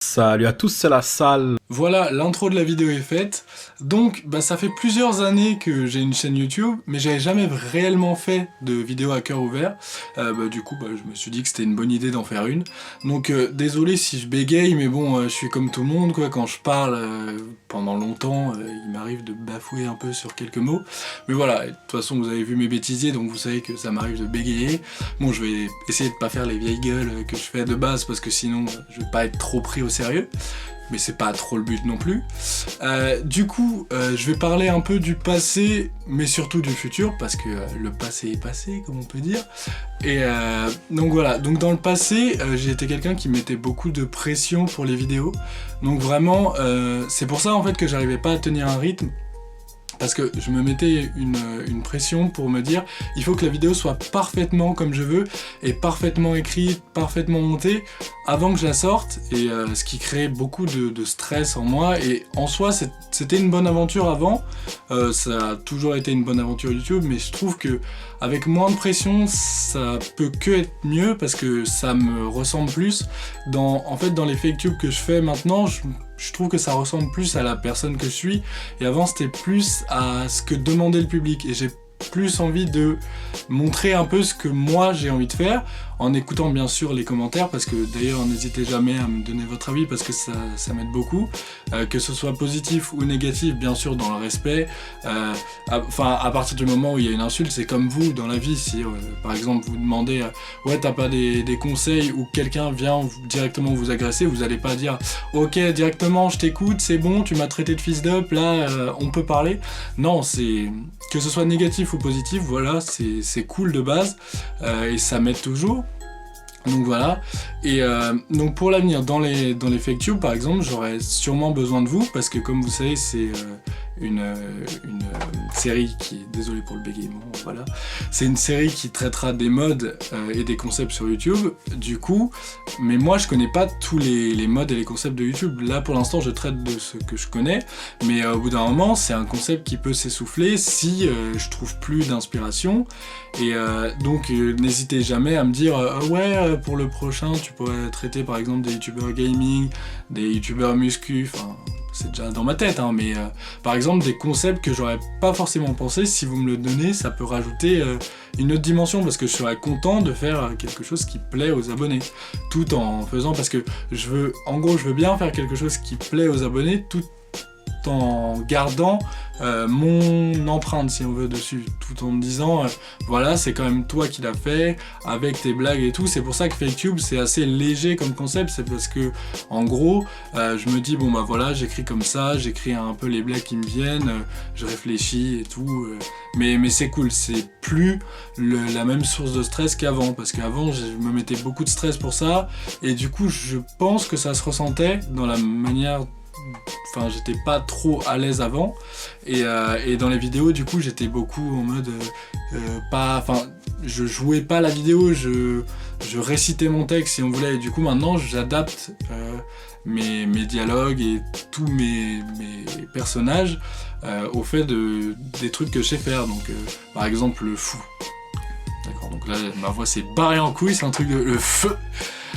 Salut à tous, c'est la salle. Voilà, l'intro de la vidéo est faite. Donc, ça fait plusieurs années que j'ai une chaîne YouTube, mais j'avais jamais réellement fait de vidéo à cœur ouvert. Du coup, je me suis dit que c'était une bonne idée d'en faire une. Donc, désolé si je bégaye, mais bon, je suis comme tout le monde, quoi. Quand je parle pendant longtemps, il m'arrive de bafouer un peu sur quelques mots. Mais voilà, de toute façon, vous avez vu mes bêtisiers, donc vous savez que ça m'arrive de bégayer. Bon, je vais essayer de pas faire les vieilles gueules que je fais de base, parce que sinon, je vais pas être trop pris au sérieux. Mais c'est pas trop le but non plus. Du coup, je vais parler un peu du passé, mais surtout du futur, parce que le passé est passé, comme on peut dire. Et donc voilà, donc dans le passé, j'ai été quelqu'un qui mettait beaucoup de pression pour les vidéos. Donc vraiment, c'est pour ça en fait que j'arrivais pas à tenir un rythme. Parce que je me mettais une pression pour me dire il faut que la vidéo soit parfaitement comme je veux et parfaitement écrite, parfaitement montée avant que je la sorte, et ce qui créait beaucoup de stress en moi. Et en soi c'était une bonne aventure avant, ça a toujours été une bonne aventure YouTube, mais je trouve que avec moins de pression ça peut que être mieux parce que ça me ressemble plus. En fait dans les fake tube que je fais maintenant, je trouve que ça ressemble plus à la personne que je suis, et avant c'était plus à ce que demandait le public, et j'ai plus envie de montrer un peu ce que moi j'ai envie de faire, en écoutant bien sûr les commentaires, parce que d'ailleurs n'hésitez jamais à me donner votre avis parce que ça m'aide beaucoup, que ce soit positif ou négatif, bien sûr dans le respect. À partir du moment où il y a une insulte, c'est comme vous dans la vie, si par exemple vous demandez ouais t'as pas des conseils, ou quelqu'un vient directement vous agresser, vous allez pas dire ok directement je t'écoute, c'est bon, tu m'as traité de fils d'up, là on peut parler. Non, c'est que ce soit négatif ou positif, voilà, c'est cool de base, et ça m'aide toujours. Donc voilà, et donc pour l'avenir, dans les fake tube par exemple, j'aurais sûrement besoin de vous, parce que comme vous savez c'est une série qui, désolé pour le bégaiement, voilà, c'est une série qui traitera des modes et des concepts sur YouTube, du coup, mais moi je connais pas tous les modes et les concepts de YouTube. Là pour l'instant je traite de ce que je connais, mais au bout d'un moment c'est un concept qui peut s'essouffler si je trouve plus d'inspiration, et donc n'hésitez jamais à me dire ouais pour le prochain tu pourrais traiter par exemple des youtubeurs gaming, des youtubeurs muscu, enfin c'est déjà dans ma tête, hein, mais par exemple des concepts que j'aurais pas forcément pensé, si vous me le donnez, ça peut rajouter une autre dimension, parce que je serais content de faire quelque chose qui plaît aux abonnés, tout en faisant, parce que je veux bien faire quelque chose qui plaît aux abonnés, tout en gardant mon empreinte, si on veut, dessus, tout en me disant voilà, c'est quand même toi qui l'as fait avec tes blagues et tout. C'est pour ça que FakeTube c'est assez léger comme concept, c'est parce que en gros je me dis bon voilà, j'écris comme ça, j'écris un peu les blagues qui me viennent, je réfléchis et tout, mais c'est cool, c'est plus la même source de stress qu'avant, parce qu'avant je me mettais beaucoup de stress pour ça, et du coup je pense que ça se ressentait dans la manière. Enfin, j'étais pas trop à l'aise avant, et dans les vidéos, du coup, j'étais beaucoup en mode je jouais pas la vidéo, je récitais mon texte si on voulait, et du coup, maintenant, j'adapte mes dialogues et tous mes personnages au fait des trucs que je sais faire. Donc, par exemple, le fou. D'accord, donc là, ma voix s'est barrée en couille, c'est un truc de le feu.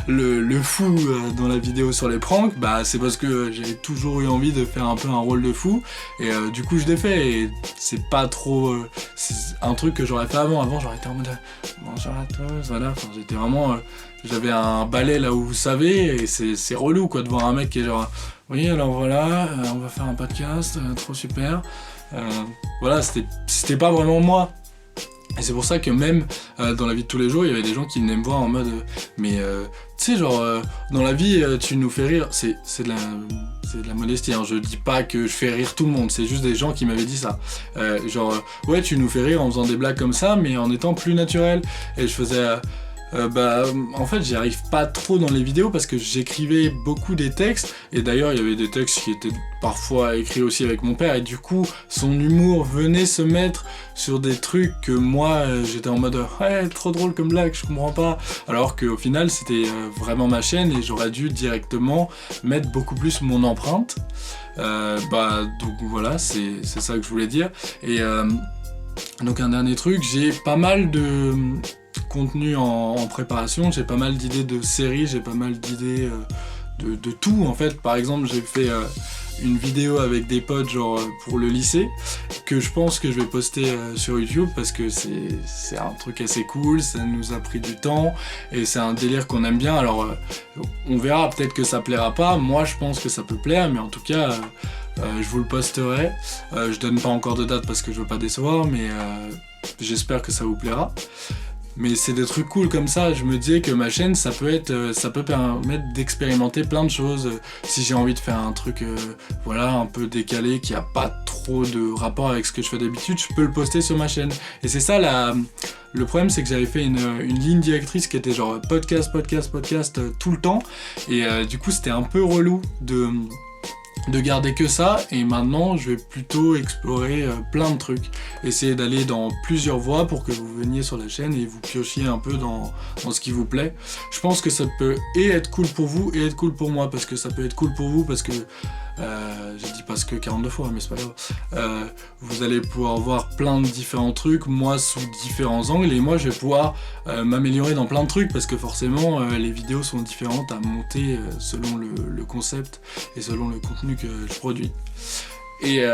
Le fou dans la vidéo sur les pranks, c'est parce que j'ai toujours eu envie de faire un peu un rôle de fou, et du coup je l'ai fait, et c'est pas trop c'est un truc que j'aurais fait avant j'aurais été en mode bonjour à tous, voilà, enfin j'étais vraiment j'avais un balai là où vous savez, et c'est relou quoi de voir un mec qui est genre oui alors voilà on va faire un podcast trop super, voilà, c'était pas vraiment moi. Et c'est pour ça que même dans la vie de tous les jours, il y avait des gens qui venaient me voir en mode mais tu sais genre dans la vie tu nous fais rire, c'est de la modestie, hein. Je dis pas que je fais rire tout le monde, c'est juste des gens qui m'avaient dit ça, ouais tu nous fais rire en faisant des blagues comme ça mais en étant plus naturel, et je faisais en fait j'y arrive pas trop dans les vidéos parce que j'écrivais beaucoup des textes, et d'ailleurs il y avait des textes qui étaient parfois écrits aussi avec mon père, et du coup son humour venait se mettre sur des trucs que moi j'étais en mode ouais trop drôle comme blague, je comprends pas, alors qu'au final c'était vraiment ma chaîne, et j'aurais dû directement mettre beaucoup plus mon empreinte, donc voilà, c'est ça que je voulais dire. Et donc un dernier truc, j'ai pas mal de contenu en préparation, j'ai pas mal d'idées de séries, j'ai pas mal d'idées de tout en fait. Par exemple, j'ai fait une vidéo avec des potes genre pour le lycée que je pense que je vais poster sur YouTube parce que c'est un truc assez cool, ça nous a pris du temps et c'est un délire qu'on aime bien. Alors on verra, peut-être que ça plaira pas, moi je pense que ça peut plaire, mais en tout cas je vous le posterai. Je donne pas encore de date parce que je veux pas décevoir, mais j'espère que ça vous plaira. Mais c'est des trucs cool comme ça, je me disais que ma chaîne ça peut permettre d'expérimenter plein de choses. Si j'ai envie de faire un truc voilà, un peu décalé, qui a pas trop de rapport avec ce que je fais d'habitude, je peux le poster sur ma chaîne. Et c'est ça le problème, c'est que j'avais fait une ligne directrice qui était genre podcast tout le temps. Et du coup c'était un peu relou de garder que ça, et maintenant je vais plutôt explorer plein de trucs, essayer d'aller dans plusieurs voies pour que vous veniez sur la chaîne et vous piochiez un peu dans ce qui vous plaît. Je pense que ça peut et être cool pour vous et être cool pour moi, parce que ça peut être cool pour vous parce que j'ai dit parce que 42 fois, mais c'est pas grave. Vous allez pouvoir voir plein de différents trucs, moi sous différents angles, et moi je vais pouvoir m'améliorer dans plein de trucs, parce que forcément les vidéos sont différentes à monter selon le concept et selon le contenu que je produis. Et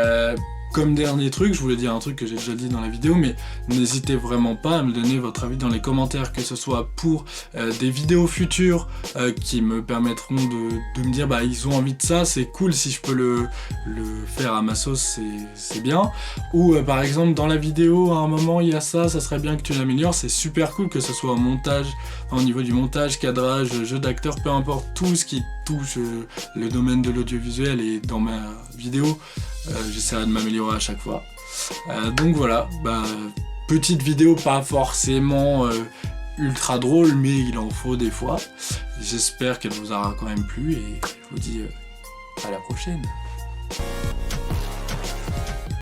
comme dernier truc, je voulais dire un truc que j'ai déjà dit dans la vidéo, mais n'hésitez vraiment pas à me donner votre avis dans les commentaires, que ce soit pour des vidéos futures qui me permettront de me dire bah ils ont envie de ça, c'est cool, si je peux le faire à ma sauce, c'est bien. Ou par exemple dans la vidéo à un moment il y a ça serait bien que tu l'améliores, c'est super cool, que ce soit au montage, au niveau du montage, cadrage, jeu d'acteur, peu importe, tout ce qui touche le domaine de l'audiovisuel, et dans ma vidéo j'essaierai de m'améliorer à chaque fois. Donc voilà, petite vidéo pas forcément ultra drôle, mais il en faut des fois. J'espère qu'elle vous aura quand même plu, et je vous dis à la prochaine.